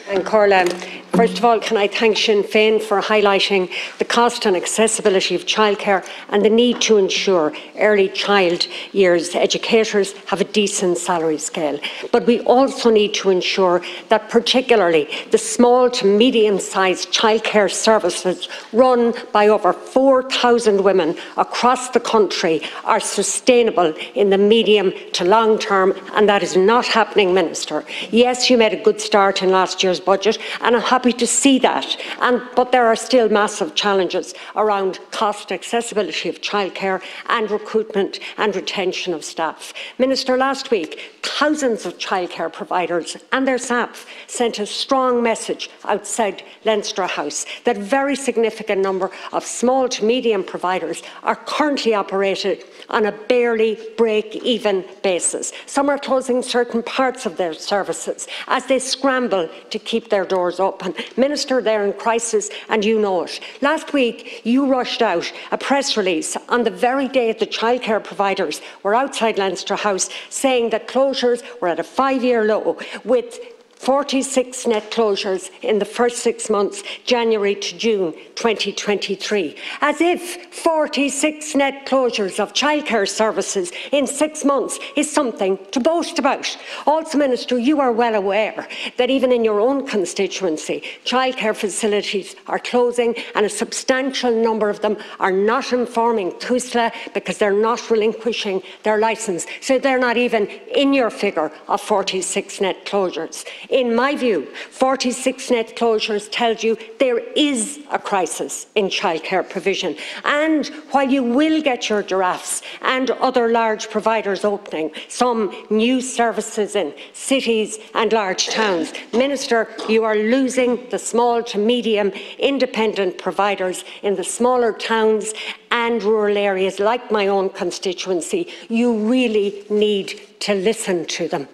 And Corla, first of all, can I thank Sinn Féin for highlighting the cost and accessibility of childcare and the need to ensure early child years educators have a decent salary scale. But we also need to ensure that particularly the small to medium-sized childcare services run by over 4,000 women across the country are sustainable in the medium to long term, and that is not happening, Minister. Yes, you made a good start in last year's budget, and I'm happy to see that, but there are still massive challenges around cost, accessibility of childcare and recruitment and retention of staff. Minister, last week thousands of childcare providers and their staff sent a strong message outside Leinster House that a very significant number of small to medium providers are currently operated on a barely break-even basis. Some are closing certain parts of their services as they scramble to keep their doors open. Minister, they're in crisis and you know it. Last week you rushed out a press release on the very day the childcare providers were outside Leinster House saying that closures were at a 5-year low, with 46 net closures in the first 6 months, January to June 2023. As if 46 net closures of childcare services in 6 months is something to boast about. Also, Minister, you are well aware that even in your own constituency, childcare facilities are closing and a substantial number of them are not informing TUSLA because they're not relinquishing their licence. So they're not even in your figure of 46 net closures. In my view, 46 net closures tells you there is a crisis in childcare provision. And while you will get your giraffes and other large providers opening some new services in cities and large towns, Minister, you are losing the small to medium independent providers in the smaller towns and rural areas like my own constituency. You really need to listen to them.